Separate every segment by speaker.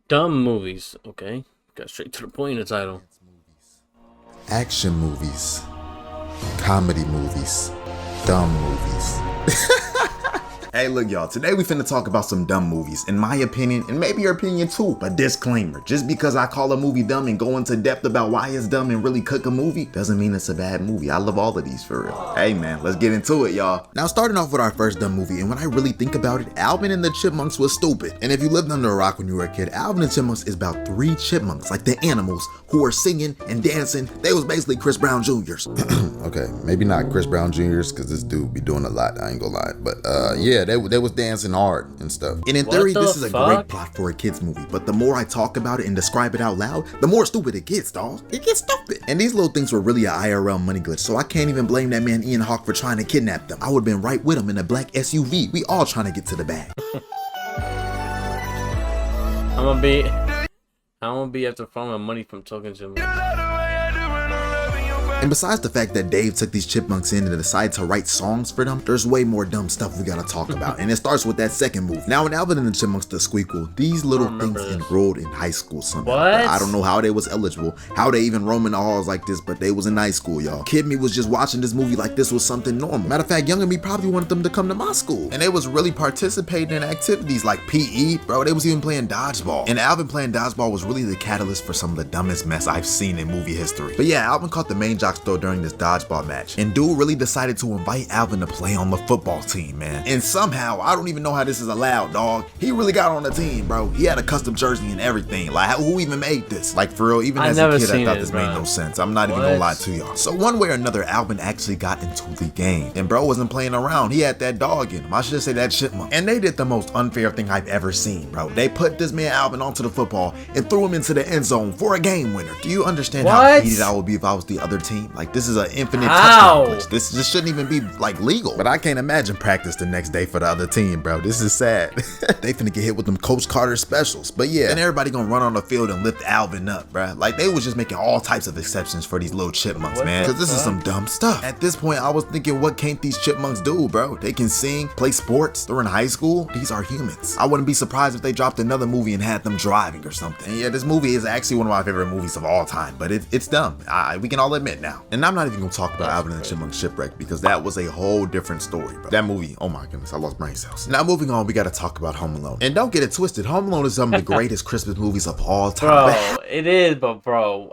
Speaker 1: Dumb movies, okay? Got straight to the point in the title.
Speaker 2: Action movies, comedy movies, dumb movies. Hey, look, y'all. Today we finna talk about some dumb movies. In my opinion, and maybe your opinion too, but disclaimer. Just because I call a movie dumb and go into depth about why it's dumb and really cook a movie, doesn't mean it's a bad movie. I love all of these for real. Hey, man, let's get into it, y'all. Now, starting off with our first dumb movie, and when I really think about it, Alvin and the Chipmunks was stupid. And if you lived under a rock when you were a kid, Alvin and the Chipmunks is about 3 chipmunks, like the animals, who are singing and dancing. They was basically Chris Brown Jr.'s. Okay, maybe not Chris Brown Jr.'s, because this dude be doing a lot, I ain't gonna lie. But yeah, they was dancing hard and stuff. And in theory, this is a great plot for a kid's movie, but the more I talk about it and describe it out loud, the more stupid it gets, dawg. It gets stupid. And these little things were really a IRL money glitch, so I can't even blame that man Ian Hawke for trying to kidnap them. I would've been right with him in a black SUV. We all trying to get to the bag.
Speaker 1: I'm gonna be after farming money from talking to him.
Speaker 2: And besides the fact that Dave took these chipmunks in and decided to write songs for them, there's way more dumb stuff we gotta talk about. And it starts with that second movie. Now, in Alvin and the Chipmunks The Squeakquel, these little things enrolled in high school somehow.
Speaker 1: What?
Speaker 2: I don't know how they was eligible, how they even roam in the halls like this, but they was in high school, y'all. Kid me was just watching this movie like this was something normal. Matter of fact, younger me probably wanted them to come to my school. And they was really participating in activities like PE, bro. They was even playing dodgeball. And Alvin playing dodgeball was really the catalyst for some of the dumbest mess I've seen in movie history. But yeah, Alvin caught the main jock's throw during this dodgeball match, and dude really decided to invite Alvin to play on the football team, man. And somehow, I don't even know how this is allowed, dog. He really got on the team, bro. He had a custom jersey and everything. Like, who even made this? Like, for real, even as a kid, I thought this made no sense. I'm not even gonna lie to y'all. So one way or another, Alvin actually got into the game, and bro wasn't playing around. He had that dog in him. I should say that chipmunk. And they did the most unfair thing I've ever seen, bro. They put this man Alvin onto the football and threw him into the end zone for a game winner. Do you understand how heated I would be if I was the other team? Like, this is an infinite touchdown glitch. This shouldn't even be like legal. But I can't imagine practice the next day for the other team, bro. This is sad. They finna get hit with them Coach Carter specials. But yeah, and everybody gonna run on the field and lift Alvin up, bro. Like, they was just making all types of exceptions for these little chipmunks, man. Cause this is some dumb stuff. At this point, I was thinking, what can't these chipmunks do, bro? They can sing, play sports. They're in high school. These are humans. I wouldn't be surprised if they dropped another movie and had them driving or something. And yeah, this movie is actually one of my favorite movies of all time, but it's dumb. We can all admit now. And I'm not even gonna talk about Alvin and the Chipmunks Shipwreck, because that was a whole different story, bro. That movie, oh my goodness, I lost brain cells. Now moving on, we gotta talk about Home Alone. And don't get it twisted, Home Alone is some of the greatest Christmas movies of all time.
Speaker 1: Bro, it is, but bro,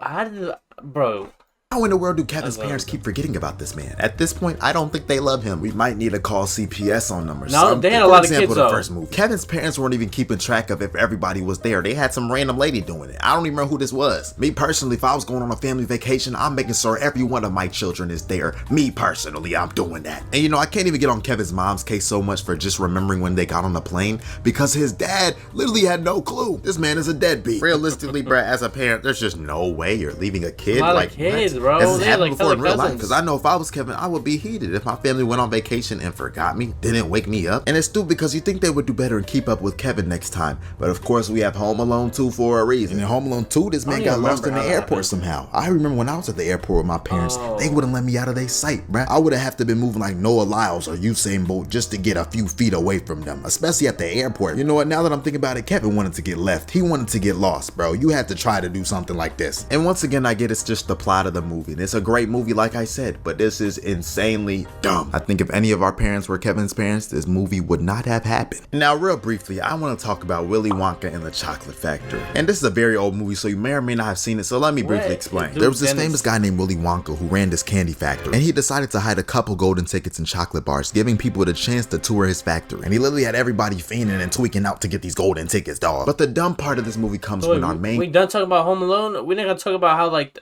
Speaker 2: How in the world do Kevin's parents keep forgetting about this man? At this point, I don't think they love him. We might need to call CPS on them or something.
Speaker 1: No, they had a lot of kids, though.
Speaker 2: First movie, Kevin's parents weren't even keeping track of if everybody was there. They had some random lady doing it. I don't even remember who this was. Me personally, if I was going on a family vacation, I'm making sure every one of my children is there. Me personally, I'm doing that. And you know, I can't even get on Kevin's mom's case so much for just remembering when they got on the plane, because his dad literally had no clue. This man is a deadbeat. Realistically, bruh, as a parent, there's just no way you're leaving a kid like
Speaker 1: kids, bro.
Speaker 2: This has happened before in real life, because I know if I was Kevin, I would be heated if my family went on vacation and forgot me, didn't wake me up. And it's stupid because you think they would do better and keep up with Kevin next time. But of course, we have Home Alone 2 for a reason. And in Home Alone 2, this man got lost in the airport somehow. I remember when I was at the airport with my parents, they wouldn't let me out of their sight, bruh. I would have to been moving like Noah Lyles or Usain Bolt just to get a few feet away from them, especially at the airport. You know what, now that I'm thinking about it, Kevin wanted to get left. He wanted to get lost, bro. You had to try to do something like this. And once again, I get it's just the plot of the movie. And it's a great movie, like I said, but this is insanely dumb. I think if any of our parents were Kevin's parents, this movie would not have happened. Now, real briefly, I want to talk about Willy Wonka and the Chocolate Factory. And this is a very old movie, so you may or may not have seen it, so let me briefly explain. There was this famous guy named Willy Wonka who ran this candy factory, and he decided to hide a couple golden tickets and chocolate bars, giving people the chance to tour his factory. And he literally had everybody fiending and tweaking out to get these golden tickets, dog. But the dumb part of this movie comes when our main...
Speaker 1: We done talking about Home Alone? We not gonna talk about how, like,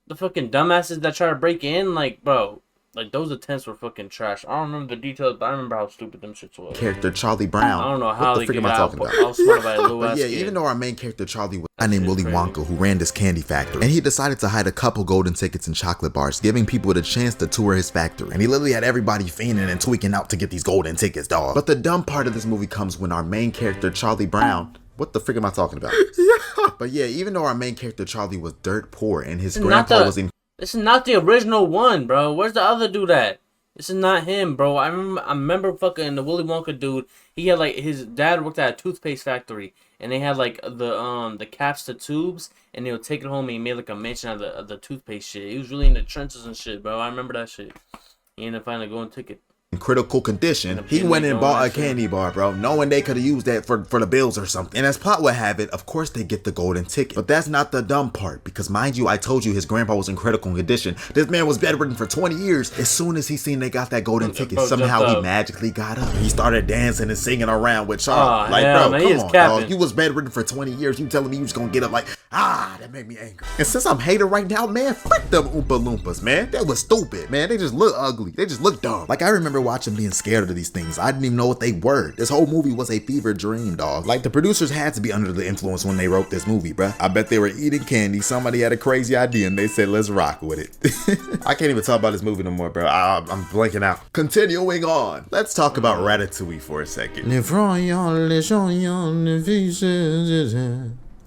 Speaker 1: the fucking dumbasses that try to break in, like, bro, like, those attempts were fucking trash. I don't remember the details, but I remember how stupid them shits was.
Speaker 2: Character Charlie Brown.
Speaker 1: I don't know how they get out. I was smart by a little ass
Speaker 2: yeah,
Speaker 1: kid.
Speaker 2: even though our main character Charlie was a guy named Willy Wonka who ran this candy factory, and he decided to hide a couple golden tickets and chocolate bars, giving people the chance to tour his factory. And he literally had everybody fiending and tweaking out to get these golden tickets, dog. But the dumb part of this movie comes when our main character Charlie Brown... What the frick am I talking about? Yeah. But yeah, even though our main character Charlie was dirt poor and his grandpa was in...
Speaker 1: This is not the original one, bro. Where's the other dude at? This is not him, bro. I remember fucking the Willy Wonka dude. He had, like, his dad worked at a toothpaste factory, and they had like the caps to tubes, and they would take it home and he made like a mansion out of the toothpaste shit. He was really in the trenches and shit, bro. I remember that shit. He ended up finding a golden ticket.
Speaker 2: In critical condition, he went and bought a candy bar, bro, knowing they could have used that for the bills or something. And as plot would have it, of course they get the golden ticket. But that's not the dumb part, because mind you, I told you his grandpa was in critical condition. This man was bedridden for 20 years. As soon as he seen they got that golden ticket, somehow he magically got up. He started dancing and singing around with Charles. Like, bro, come on, dog. You was bedridden for 20 years. You telling me you was gonna get up like, that made me angry. And since I'm hating right now, man, frick them Oompa Loompas, man. That was stupid, man. They just look ugly. They just look dumb. Like, I remember watching being scared of these things. I didn't even know what they were. This whole movie was a fever dream, dog. Like, the producers had to be under the influence when they wrote this movie, bruh. I bet they were eating candy. Somebody had a crazy idea and they said, let's rock with it. I can't even talk about this movie no more, bro. I'm blanking out. Continuing on. Let's talk about Ratatouille for a second.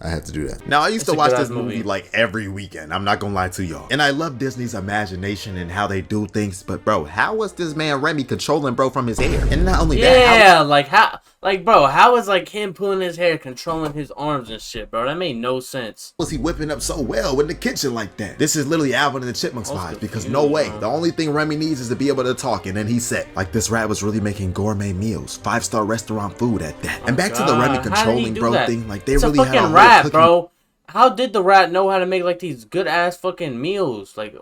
Speaker 2: I had to do that. Now, I used to watch this movie like every weekend. I'm not gonna lie to y'all. And I love Disney's imagination and how they do things. But bro, how was this man Remy controlling bro from his hair? And not only that,
Speaker 1: how was like him pulling his hair, controlling his arms and shit, bro? That made no sense.
Speaker 2: Was he whipping up so well in the kitchen like that? This is literally Alvin and the Chipmunks vibes, because no way. The only thing Remy needs is to be able to talk, and then he said, like, this rat was really making gourmet meals, 5-star restaurant food at that. And back to the Remy controlling bro thing, like they really had a
Speaker 1: rat, bro. How did the rat know how to make like these good ass fucking meals? Like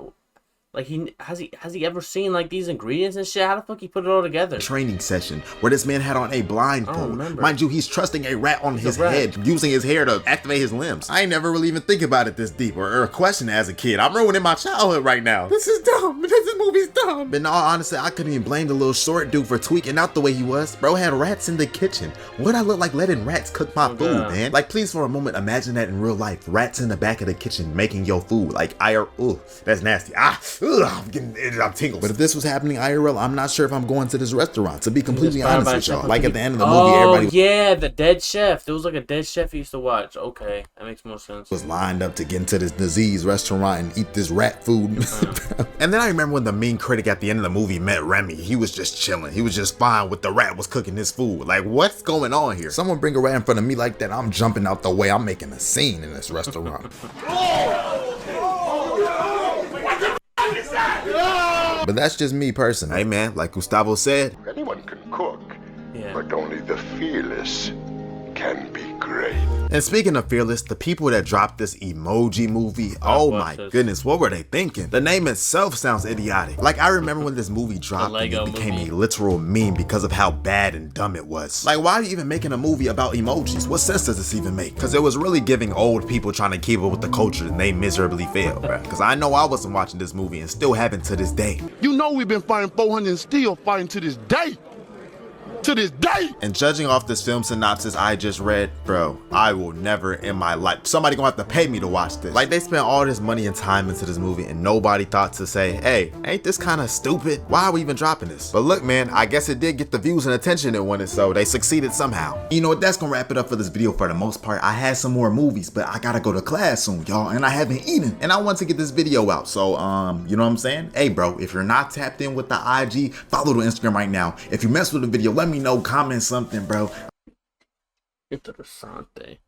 Speaker 1: he has he ever seen like these ingredients and shit? How the fuck he put it all together?
Speaker 2: Training session where this man had on a blindfold. Mind you, he's trusting a rat on his head, using his hair to activate his limbs. I ain't never really even think about it this deep or question as a kid. I'm ruining my childhood right now. This is dumb. This movie's dumb. But in all honesty, I couldn't even blame the little short dude for tweaking out the way he was. Bro had rats in the kitchen. What I look like letting rats cook my food, man? Like, please for a moment imagine that in real life. Rats in the back of the kitchen making your food. Like, that's nasty. I'm tingled. But if this was happening IRL, I'm not sure if I'm going to this restaurant, to be completely honest with y'all. Like at the end of the movie, everybody
Speaker 1: the dead chef. There was like a dead chef he used to watch. Okay, that makes more sense.
Speaker 2: Was lined up to get into this disease restaurant and eat this rat food. And then I remember when the mean critic at the end of the movie met Remy. He was just chilling. He was just fine with the rat was cooking his food. Like, what's going on here? Someone bring a rat in front of me like that, I'm jumping out the way. I'm making a scene in this restaurant. But that's just me personally. Hey man, like Gustavo said,
Speaker 3: anyone can cook, but only the fearless can be great.
Speaker 2: And speaking of fearless, the people that dropped this Emoji Movie, oh my goodness, what were they thinking? The name itself sounds idiotic. Like, I remember when this movie dropped and it became a literal meme because of how bad and dumb it was. Like, why are you even making a movie about emojis? What sense does this even make? Because it was really giving old people trying to keep up with the culture and they miserably failed, bruh. Because I know I wasn't watching this movie and still haven't to this day.
Speaker 4: You know we've been fighting 400 and still fighting to this day. To this day.
Speaker 2: And judging off this film synopsis I just read, bro, I will never in my life, somebody gonna have to pay me to watch this. Like, they spent all this money and time into this movie and nobody thought to say, hey, ain't this kind of stupid? Why are we even dropping this? But look, man, I guess it did get the views and attention it wanted, so they succeeded somehow. You know what, that's gonna wrap it up for this video for the most part. I had some more movies, but I gotta go to class soon, y'all, and I haven't eaten, and I want to get this video out. So, you know what I'm saying? Hey, bro, if you're not tapped in with the IG, follow the Instagram right now. If you mess with the video, let me know, comment something, bro.
Speaker 1: Interessante.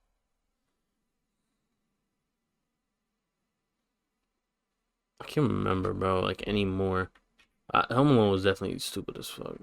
Speaker 1: I can't remember, bro, like anymore. Home Alone was definitely stupid as fuck.